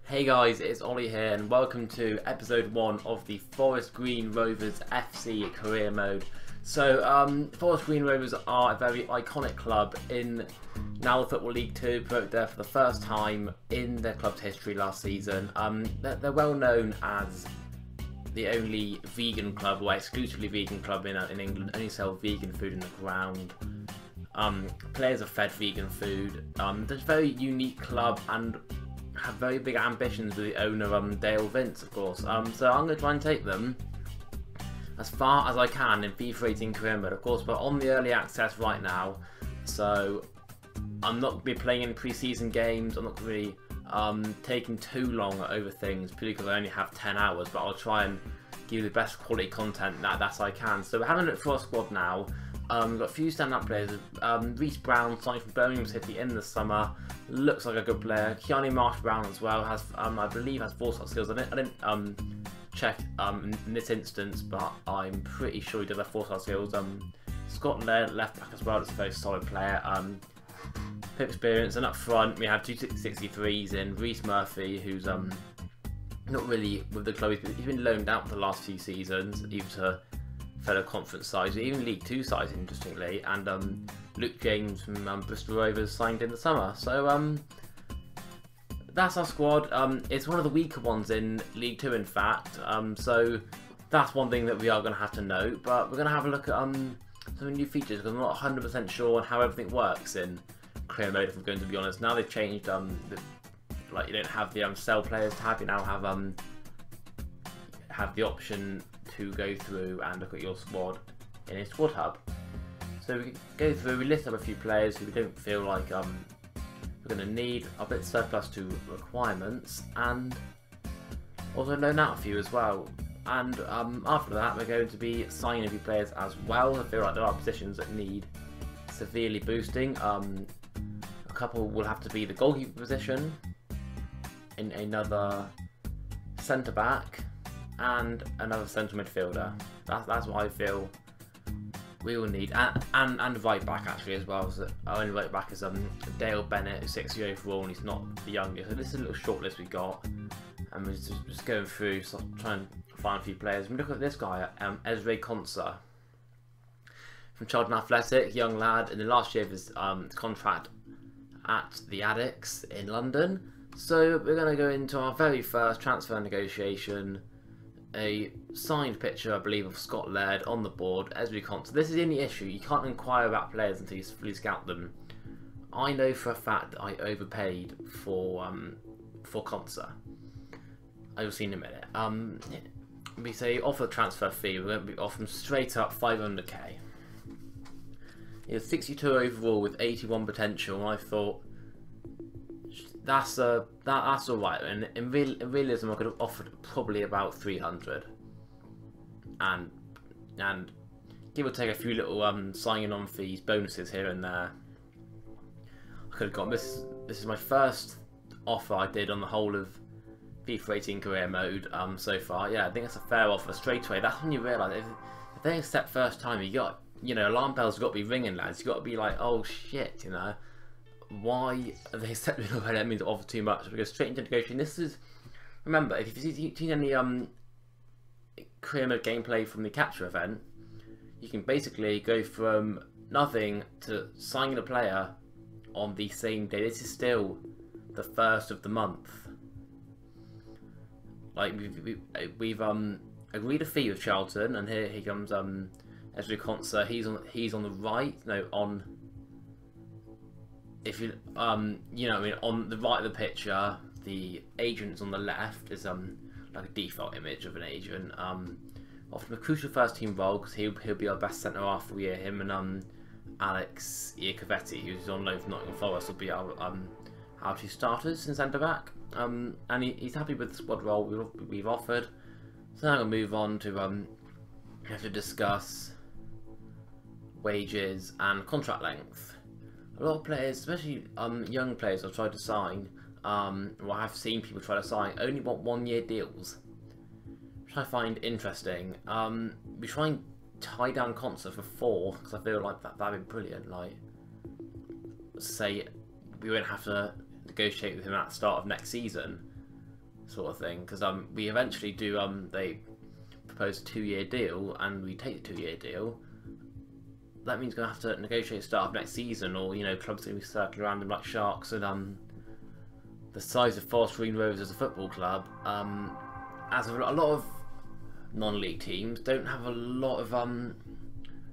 Hey guys, it's Ollie here and welcome to episode 1 of the Forest Green Rovers FC career mode. So Forest Green Rovers are a very iconic club in now the Football League 2, broke there for the first time in their club's history last season. They're well known as the only vegan club, or exclusively vegan club in England, only sell vegan food in the ground. Players are fed vegan food. They're a very unique club and have very big ambitions with the owner, Dale Vince, of course. So I'm going to try and take them as far as I can in FIFA 18 career mode, of course, but on the early access right now. So I'm not going to be playing in pre-season games. I'm not going to be taking too long over things, purely because I only have 10 hours, but I'll try and give you the best quality content that I can. So we're having a look for our squad now. We've got a few stand-up players. Reece Brown, signed from Birmingham City in the summer, looks like a good player. Keanu Marsh-Brown as well has, I believe, has 4-star skills. I didn't check in this instance, but I'm pretty sure he does have 4-star skills. Scott Laird, left back as well, is a very solid player. Pip experience, and up front we have 263s in Reece Murphy, who's not really with the club. He's been loaned out for the last few seasons, either to fellow conference sides, even League 2 sides, interestingly, and Luke James from Bristol Rovers signed in the summer. So that's our squad. It's one of the weaker ones in League 2, in fact, so that's one thing that we are going to have to note, but we're going to have a look at some new features, because I'm not 100% sure on how everything works in career mode, if I'm going to be honest. Now they've changed, like, you don't have the sell players tab, you now have the option to go through and look at your squad in a squad hub. So we go through, we list up a few players who we don't feel like we're going to need, a bit surplus to requirements, and also loan out a few as well. And after that we're going to be signing a few players as well. I feel like there are positions that need severely boosting. A couple will have to be the goalkeeper position, in another centre back, and another central midfielder. That's what I feel we will need, and right back actually as well. So our only right back is Dale Bennett, who's 60 overall, and he's not the youngest. So this is a little short list we got, and we're just going through, so trying to find a few players. We look at this guy, Ezra Konsa from Charlton Athletic, young lad in the last year of his contract at the Addicts in London. So we're going to go into our very first transfer negotiation. A signed picture, I believe, of Scott Laird on the board, Ezra Konsa. This is the only issue. You can't inquire about players until you fully scout them. I know for a fact that I overpaid for Konsa. I will see in a minute. We say offer the transfer fee. We're going to be offering straight up 500k. He was 62 overall with 81 potential, and I thought that's alright. And in realism, I could have offered probably about 300, and give or take a few little signing on fees, bonuses here and there. I could have got this. This is my first offer I did on the whole of FIFA 18 career mode so far. Yeah, I think it's a fair offer straight away. That's when you realise if they accept first time, alarm bells have got to be ringing, lads. You got to be like, oh shit, why are they accepting already? That means offer too much. We go straight into negotiation. This is, remember, if you've seen any career mode gameplay from the capture event, you can basically go from nothing to signing a player on the same day. This is still the first of the month. Like we've agreed a fee with Charlton, and here he comes Ezra Konsa. He's on the right. No, on. If you on the right of the picture, the agent's on the left is like a default image of an agent. Often a crucial first team role, because he'll be our best centre half all year. Him and Alex Iacovetti, who's on loan from Nottingham Forest, will be our two starters in centre back. And he's happy with the squad role we've offered. So now I'm gonna move on to we have to discuss wages and contract length. A lot of players, especially young players I've tried to sign, or I've seen people try to sign, only want 1-year deals, which I find interesting. We try and tie down Konsa for 4, because I feel like that'd be brilliant. Like, say we won't have to negotiate with him at the start of next season. sort of thing, because we eventually do they propose a 2-year deal and we take the 2-year deal. That means we're going to have to negotiate start of next season, or you know, clubs are going to be circling around them like sharks. And the size of Forest Green Rovers as a football club, as a lot of non-league teams don't have a lot of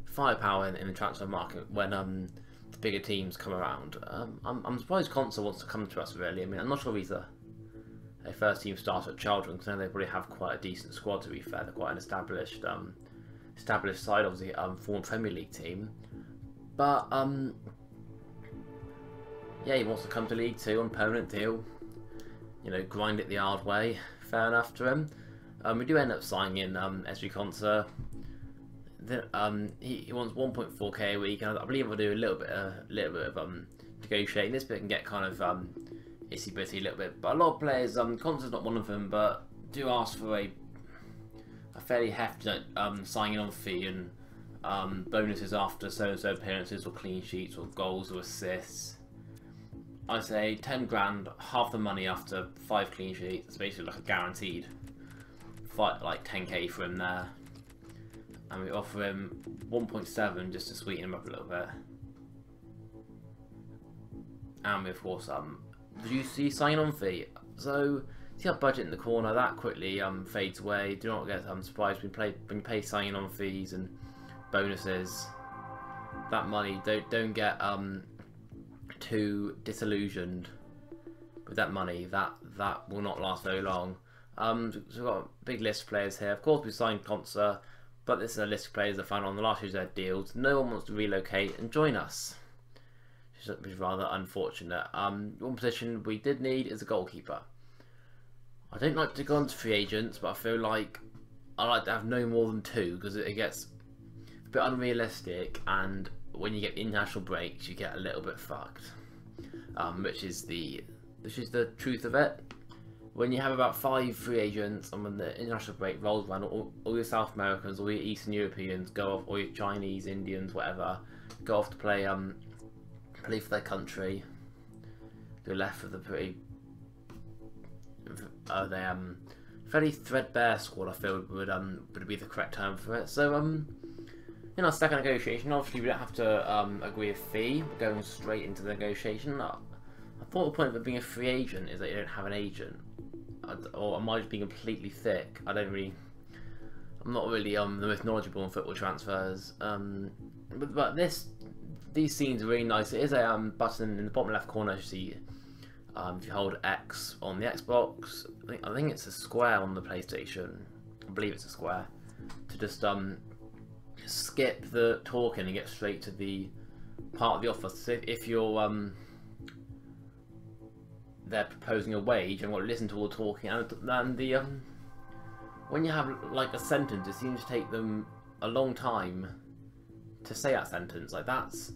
firepower in the transfer market when the bigger teams come around. I'm surprised Konsa wants to come to us, really. I mean, I'm not sure if he's a first team starter at Children, because I know they probably have quite a decent squad, to be fair. They're quite an established side, obviously, former Premier League team. But yeah, he wants to come to League 2 on a permanent deal. You know, grind it the hard way. Fair enough to him. We do end up signing in Ezra Konsa. He wants 1.4k a week, and I believe we'll do a little bit of negotiating. This bit can get kind of itsy bitty a little bit, but a lot of players, Konsa's not one of them, but do ask for a fairly hefty signing on fee and bonuses after so-and-so appearances or clean sheets or goals or assists. I say 10 grand, half the money after 5 clean sheets. It's basically like a guaranteed like 10k for him there. And we offer him 1.7 just to sweeten him up a little bit. And we of course reduce the sign-on fee. So see our budget in the corner, that quickly fades away. Do not get surprised when you pay sign-on fees and bonuses. That money, don't get too disillusioned with that money. That will not last very long. So we've got a big list of players here. Of course we signed Konsa, but this is a list of players that found on the last year's deals. No one wants to relocate and join us, which is rather unfortunate. One position we did need is a goalkeeper. I don't like to go on to free agents, but I feel like I like to have no more than 2, because it gets a bit unrealistic, and when you get international breaks you get a little bit fucked, which is the truth of it. When you have about 5 free agents, and when the international break rolls around, all your South Americans, all your Eastern Europeans go off, all your Chinese, Indians, whatever, go off to play for their country. They're left with a pretty fairly threadbare squad, I feel would be the correct term for it. So in our second negotiation, obviously we don't have to agree a fee. We're going straight into the negotiation. I thought the point of being a free agent is that you don't have an agent. Or am I just being completely thick? I'm not really the most knowledgeable on football transfers. But these scenes are really nice. It is a button in the bottom left corner. You see, if you hold X on the Xbox, I think it's a square on the PlayStation. I believe it's a square, to just skip the talking and get straight to the part of the offer. So if you're they're proposing a wage and want to listen to all the talking, and the when you have like a sentence, it seems to take them a long time to say that sentence. Like, that's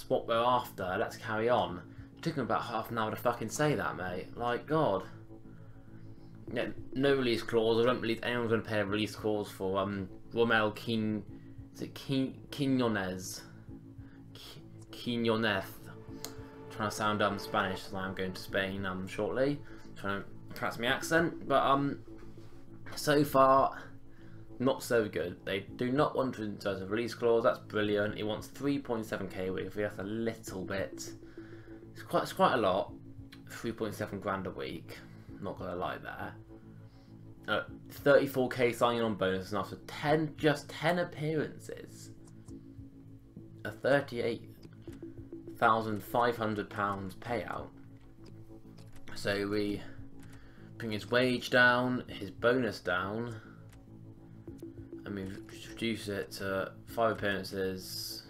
what we're after, let's carry on. It took them about half an hour to fucking say that, mate. Like, God. Yeah, no release clause. I don't believe anyone's going to pay a release clause for Romel Quiñones. Trying to sound Spanish, so I'm going to Spain shortly. Trying to practice my accent, but so far not so good. They do not want to insert a release clause. That's brilliant. He wants 3.7k a week. That's a little bit. It's quite a lot. 3.7 grand a week. Not gonna lie there. 34k signing on bonus, and after just 10 appearances, a £38,500 payout. So we bring his wage down, his bonus down, and we reduce it to 5 appearances,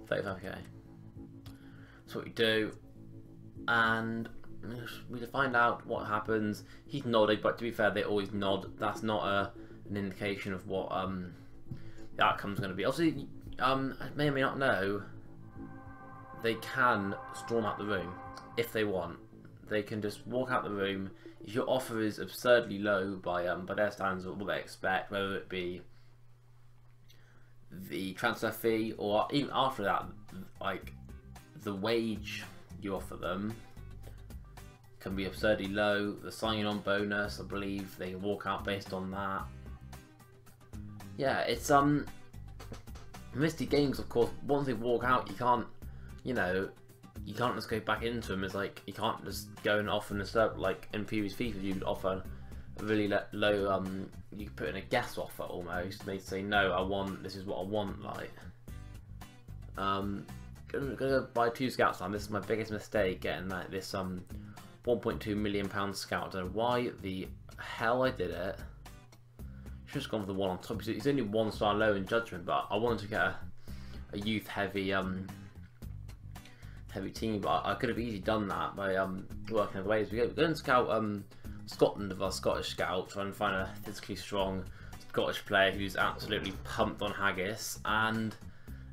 35k. That's what we do, and we find out what happens. He's nodding, but to be fair, they always nod. That's not an indication of what the outcome's going to be. Obviously, I may or may not know, they can storm out the room if they want. They can just walk out the room. If your offer is absurdly low by their standards, what they expect, whether it be the transfer fee or even after that, like the wage you offer them can be absurdly low. The signing on bonus, I believe they can walk out based on that. Yeah, it's Misty games, of course, once they walk out, you can't, you know, you can't just go back into them. It's like, you can't just go and offer and stuff. Like in previous FIFA, you'd offer a really low, you could put in a guess offer almost. They'd say, no, this is what I want, like. Gonna buy 2 scouts now. This is my biggest mistake, getting like this, £1.2 million scout. I don't know why the hell I did it. Should have gone for the one on top. He's only 1 star low in judgment, but I wanted to get a youth heavy team, but I could have easily done that by working other ways. We're going to scout Scotland with our Scottish scout, trying to find a physically strong Scottish player who's absolutely pumped on haggis, and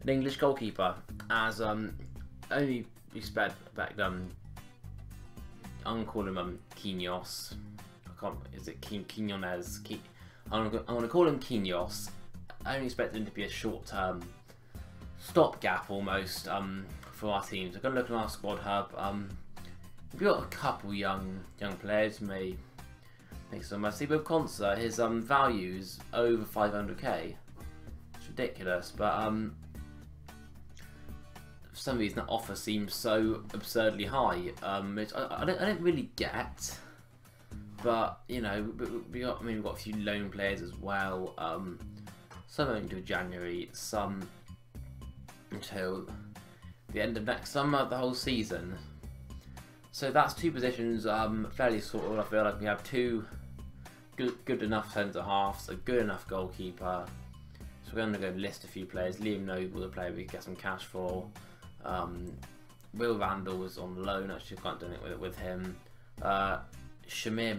an English goalkeeper, as only expect I'm gonna call him Quinhos. I can't. Is it Quinones? I'm gonna call him Quinhos. I only expect him to be a short-term stopgap almost for our teams. I'm gonna look at our squad hub. We've got a couple young players who may make some messy, but Konsa, his value is over 500k. It's ridiculous, but for some reason that offer seems so absurdly high, which I don't really get. But you know, we've got a few loan players as well. Some until January, some until the end of next summer, the whole season. So that's 2 positions fairly sorted. I feel like we have 2 good enough centre halves, a good enough goalkeeper. So we're going to go list a few players. Liam Noble, the player we get some cash for. Will Randall was on loan. Actually, can't do it with him. Shamir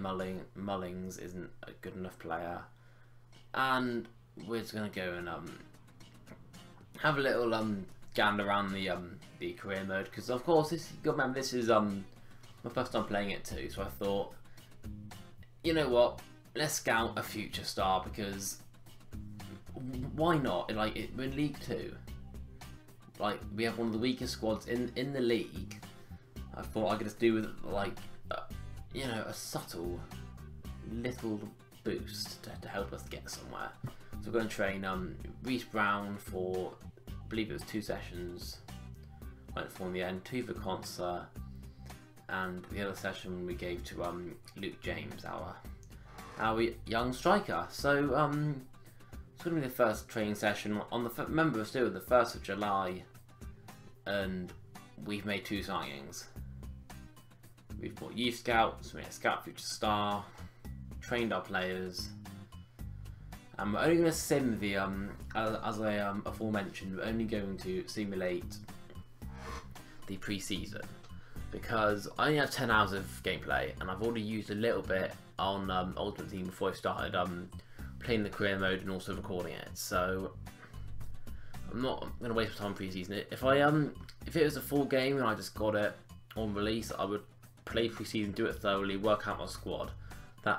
Mullings isn't a good enough player, and we're just gonna go and have a little gander around the career mode, because of course this, you got to remember, this is my first time playing it too. So I thought, you know what, let's scout a future star, because why not? Like we're in League 2, like we have one of the weakest squads in the league. I thought I could just do with like. You know, a subtle little boost to help us get somewhere. So we're going to train Reece Brown for, I believe it was 2 sessions, went for in the end, 2 for Konsa, and the other session we gave to Luke James, our young striker. So it's going to be the first training session on the, remember, still the 1st of July, and we've made 2 signings. We've bought youth scouts, we made a scout future star, trained our players, and we're only going to sim the, as I aforementioned, we're only going to simulate the pre-season, because I only have 10 hours of gameplay, and I've already used a little bit on Ultimate Team before I started playing the career mode and also recording it. So I'm not going to waste my time pre-season. If it was a full game and I just got it on release, I would play pre-season, do it thoroughly, work out my squad,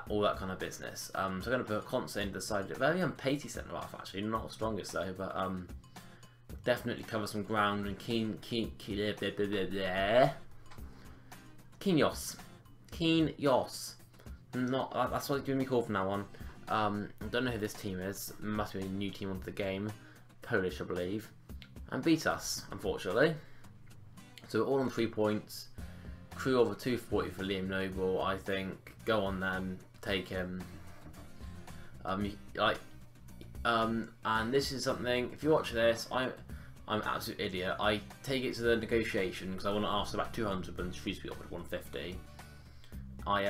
all that kind of business. So I'm going to put Konsa in the side, very pacey centre half actually, not the strongest though, but definitely cover some ground. And Quinhos, not that's what he's giving me call from now on. I don't know who this team is. Must be a new team onto the game, Polish I believe, and beat us unfortunately. So we're all on 3 points. Crew over 240 for Liam Noble, I think. Go on then, take him. And this is something, if you watch this, I'm an absolute idiot. I take it to the negotiation because I want to ask about 200, but it's to be offered 150. I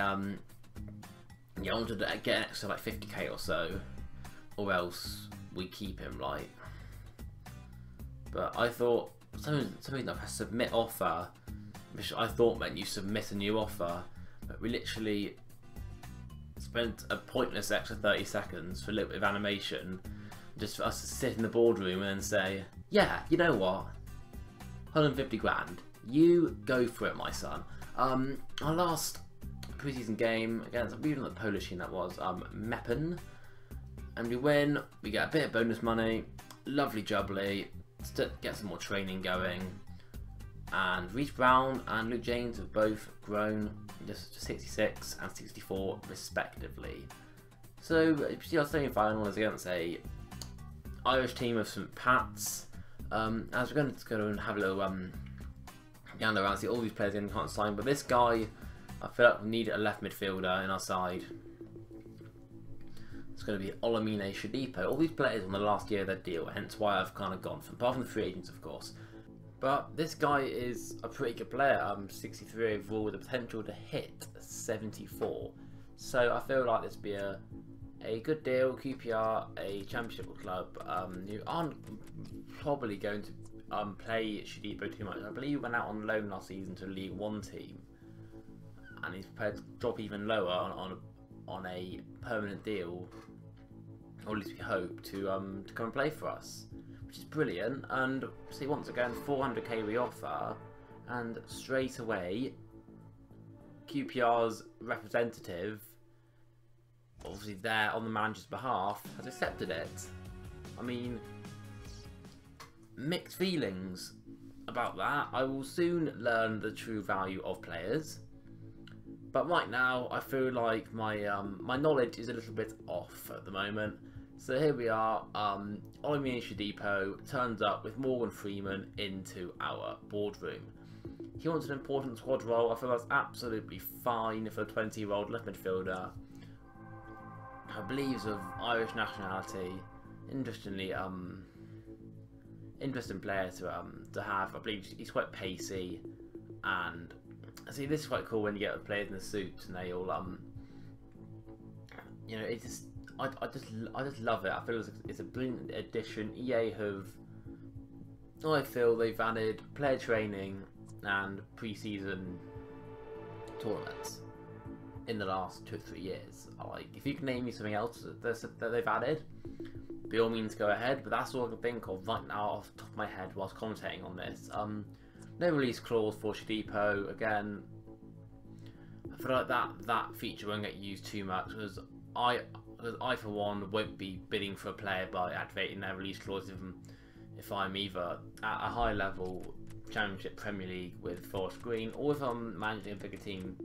wanted to get an extra like 50k or so, or else we keep him, like. But I thought something like a submit offer, which I thought meant you submit a new offer, but we literally spent a pointless extra 30 seconds for a little bit of animation, just for us to sit in the boardroom and then say, yeah, you know what, 150 grand, you go for it, my son. Our last preseason game against, even the Polish team that was, Meppen, and we win, we get a bit of bonus money, lovely jubbly, get some more training going. And Reece Brown and Luke James have both grown just to 66 and 64 respectively. So you see our semi-final is against a Irish team of St Pat's. As we're going to go and have a little gander around, see all these players in can't sign, but this guy, I feel like we need a left midfielder in our side. It's going to be Olamide Shodipo. All these players on the last year of their deal, hence why I've kind of gone from, apart from the free agents of course. But this guy is a pretty good player. 63 overall with the potential to hit 74. So I feel like this would be a good deal. QPR, a championship club. You aren't probably going to play Shodipo too much. I believe he went out on loan last season to a League One team, and he's prepared to drop even lower on a permanent deal, or at least we hope to come and play for us, which is brilliant. And see, once again, 400k we offer, and straight away QPR's representative, obviously there on the manager's behalf, has accepted it. I mean, mixed feelings about that. I will soon learn the true value of players, but right now I feel like my my knowledge is a little bit off at the moment. So here we are. Olamide Shodipo turns up with Morgan Freeman into our boardroom. He wants an important squad role. I feel that's absolutely fine for a 20-year-old left midfielder. I believe he's of Irish nationality. Interestingly, interesting player to have. I believe he's quite pacey, and see, this is quite cool when you get the players in the suits and they all you know, it's just I just love it. I feel it's a brilliant addition. EA I feel they've added player training and pre-season tournaments in the last 2 or 3 years. Like, if you can name me something else that they've added, by all means go ahead, but that's all I can think of right now off the top of my head whilst commentating on this. No release clause for Shodipo. Again, I feel like that feature won't get used too much, because I for one won't be bidding for a player by activating their release clause if I'm either at a high level Championship Premier League with Forest Green, or if I'm managing a bigger team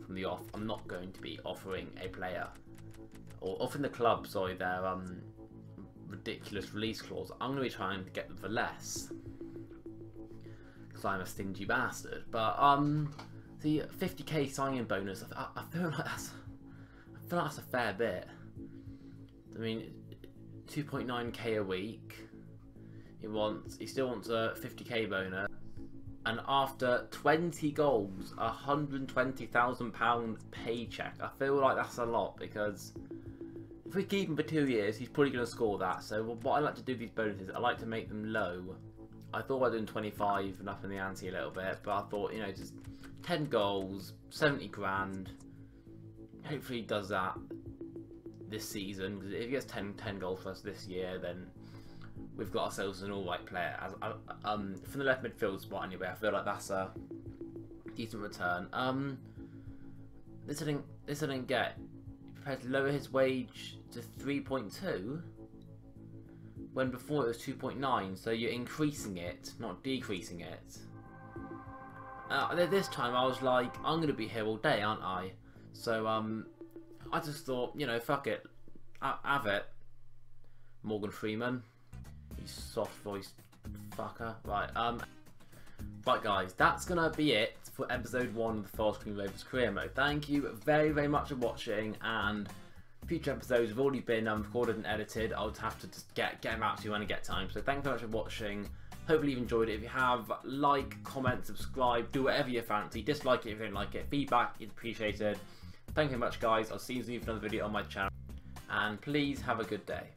from the off. I'm not going to be offering a player or offering the club, sorry, their ridiculous release clause. I'm going to be trying to get them for less, because I'm a stingy bastard. But the 50k signing bonus, I feel like that's a fair bit. I mean, 2.9k a week. He still wants a 50k bonus, and after 20 goals, £120,000 paycheck. I feel like that's a lot, because if we keep him for 2 years, he's probably going to score that. So what I like to do with these bonuses, I like to make them low. I thought I'd done 25 and up in the ante a little bit, but I thought, you know, just 10 goals, 70 grand. Hopefully he does that this season, because if he gets 10 goals for us this year, then we've got ourselves an alright player. From the left midfield spot anyway, I feel like that's a decent return. This I didn't get. Prepared to lower his wage to 3.2 when before it was 2.9, so you're increasing it, not decreasing it. This time I was like, I'm going to be here all day, aren't I? So I just thought, you know, fuck it, have it, Morgan Freeman, you soft-voiced fucker. Right, right guys, that's gonna be it for episode 1 of the Forest Green Rovers career mode. Thank you very, very much for watching, and future episodes have already been recorded and edited. I'll have to just get them out to you when I get time. So thank you very much for watching. Hopefully you've enjoyed it. If you have, like, comment, subscribe, do whatever you fancy. Dislike it if you don't like it. Feedback is appreciated. Thank you very much, guys. I'll see you in another video on my channel, and please have a good day.